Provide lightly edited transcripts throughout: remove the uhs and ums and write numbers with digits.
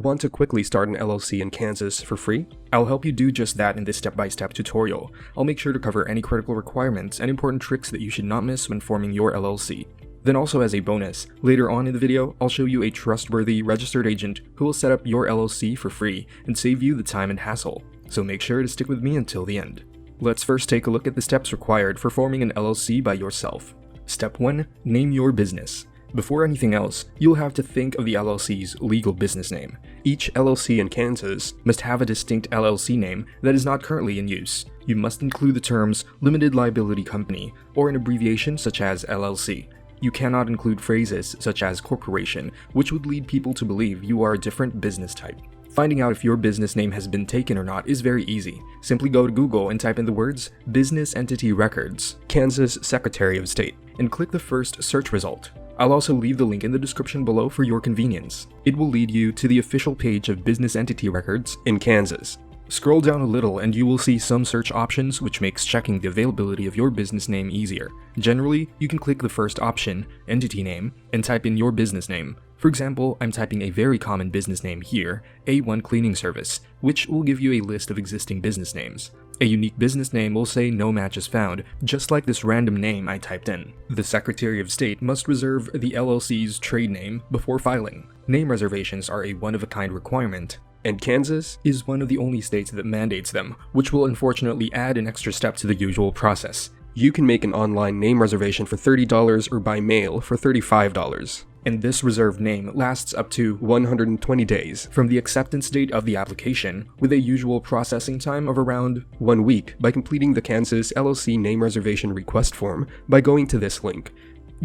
Want to quickly start an LLC in Kansas for free? I'll help you do just that in this step-by-step tutorial. I'll make sure to cover any critical requirements and important tricks that you should not miss when forming your LLC. Then also as a bonus, later on in the video, I'll show you a trustworthy registered agent who will set up your LLC for free and save you the time and hassle. So make sure to stick with me until the end. Let's first take a look at the steps required for forming an LLC by yourself. Step 1. Name your business. Before anything else, you'll have to think of the LLC's legal business name. Each LLC in Kansas must have a distinct LLC name that is not currently in use. You must include the terms limited liability company or an abbreviation such as LLC. You cannot include phrases such as corporation, which would lead people to believe you are a different business type. Finding out if your business name has been taken or not is very easy. Simply go to Google and type in the words Business Entity Records, Kansas Secretary of State, and click the first search result. I'll also leave the link in the description below for your convenience. It will lead you to the official page of Business Entity Records in Kansas. Scroll down a little and you will see some search options, which makes checking the availability of your business name easier. Generally, you can click the first option, Entity Name, and type in your business name. For example, I'm typing a very common business name here, A1 Cleaning Service, which will give you a list of existing business names. A unique business name will say no match is found, just like this random name I typed in. The Secretary of State must reserve the LLC's trade name before filing. Name reservations are a one-of-a-kind requirement, and Kansas is one of the only states that mandates them, which will unfortunately add an extra step to the usual process. You can make an online name reservation for $30 or by mail for $35. And this reserved name lasts up to 120 days from the acceptance date of the application, with a usual processing time of around 1 week by completing the Kansas LLC name reservation request form by going to this link.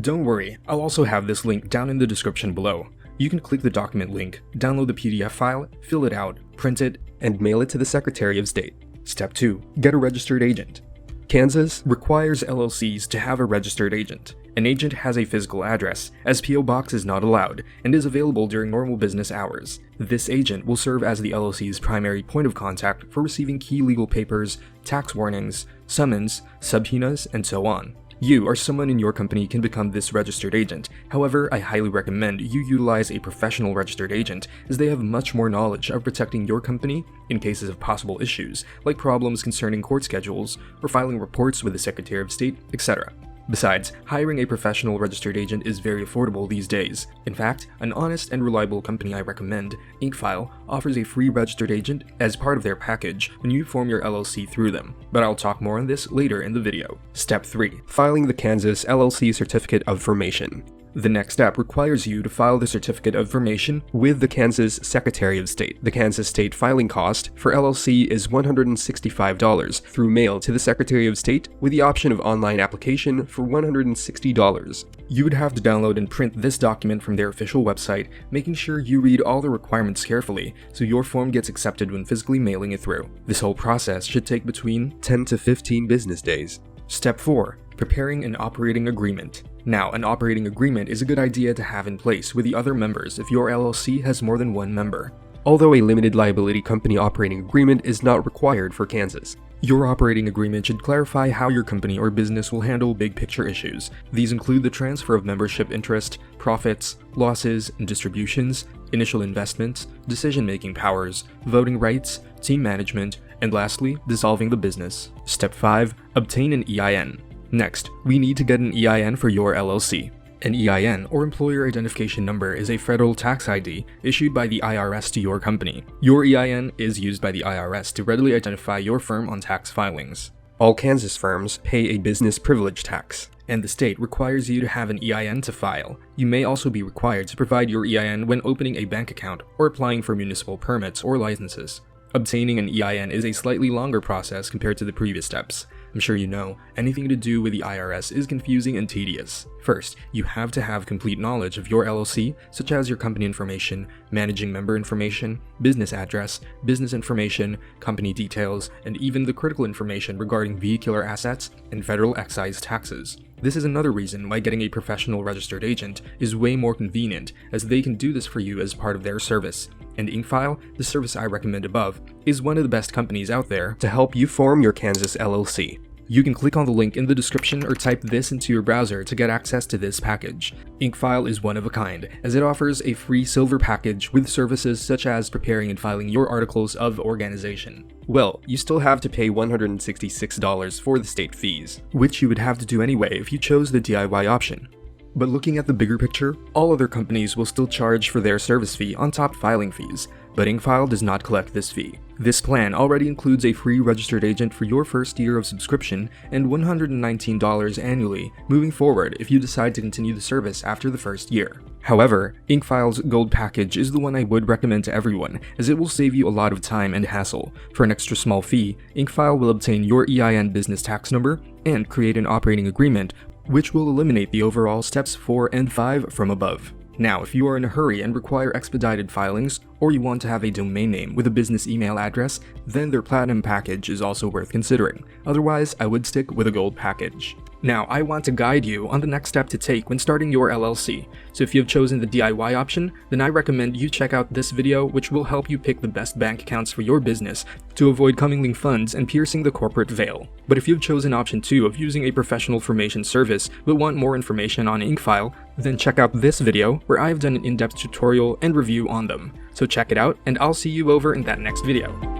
Don't worry, I'll also have this link down in the description below. You can click the document link, download the PDF file, fill it out, print it, and mail it to the Secretary of State. Step 2. Get a registered agent. Kansas requires LLCs to have a registered agent. An agent has a physical address, as PO Box is not allowed, and is available during normal business hours. This agent will serve as the LLC's primary point of contact for receiving key legal papers, tax warnings, summons, subpoenas, and so on. You or someone in your company can become this registered agent. However, I highly recommend you utilize a professional registered agent, as they have much more knowledge of protecting your company in cases of possible issues, like problems concerning court schedules or filing reports with the Secretary of State, etc. Besides, hiring a professional registered agent is very affordable these days. In fact, an honest and reliable company I recommend, InkFile, offers a free registered agent as part of their package when you form your LLC through them, but I'll talk more on this later in the video. Step 3. Filing the Kansas LLC Certificate of Formation. The next step requires you to file the Certificate of Formation with the Kansas Secretary of State. The Kansas State filing cost for LLC is $165 through mail to the Secretary of State, with the option of online application for $160. You would have to download and print this document from their official website, making sure you read all the requirements carefully so your form gets accepted when physically mailing it through. This whole process should take between 10 to 15 business days. Step 4. Preparing an operating agreement. Now, an operating agreement is a good idea to have in place with the other members if your LLC has more than one member. Although a limited liability company operating agreement is not required for Kansas. Your operating agreement should clarify how your company or business will handle big picture issues. These include the transfer of membership interest, profits, losses and distributions, initial investments, decision-making powers, voting rights, team management, and lastly, dissolving the business. Step 5. Obtain an EIN. Next, we need to get an EIN for your LLC. An EIN, or Employer Identification Number, is a federal tax ID issued by the IRS to your company. Your EIN is used by the IRS to readily identify your firm on tax filings. All Kansas firms pay a business privilege tax, and the state requires you to have an EIN to file. You may also be required to provide your EIN when opening a bank account or applying for municipal permits or licenses. Obtaining an EIN is a slightly longer process compared to the previous steps. I'm sure you know, anything to do with the IRS is confusing and tedious. First, you have to have complete knowledge of your LLC, such as your company information, managing member information, business address, business information, company details, and even the critical information regarding vehicular assets and federal excise taxes. This is another reason why getting a professional registered agent is way more convenient, as they can do this for you as part of their service. And InkFile, the service I recommend above, is one of the best companies out there to help you form your Kansas LLC. You can click on the link in the description or type this into your browser to get access to this package. Inkfile is one of a kind, as it offers a free silver package with services such as preparing and filing your articles of organization. Well, you still have to pay $166 for the state fees, which you would have to do anyway if you chose the DIY option. But looking at the bigger picture, all other companies will still charge for their service fee on top filing fees, but Inkfile does not collect this fee. This plan already includes a free registered agent for your first year of subscription and $119 annually moving forward if you decide to continue the service after the first year. However, Inkfile's Gold package is the one I would recommend to everyone, as it will save you a lot of time and hassle. For an extra small fee, Inkfile will obtain your EIN business tax number and create an operating agreement, which will eliminate the overall steps 4 and 5 from above. Now, if you are in a hurry and require expedited filings, or you want to have a domain name with a business email address, then their Platinum package is also worth considering. Otherwise, I would stick with a Gold package. Now, I want to guide you on the next step to take when starting your LLC, so if you have chosen the DIY option, then I recommend you check out this video, which will help you pick the best bank accounts for your business to avoid commingling funds and piercing the corporate veil. But if you've chosen option 2 of using a professional formation service but want more information on Inkfile, then check out this video where I have done an in-depth tutorial and review on them. So check it out, and I'll see you over in that next video.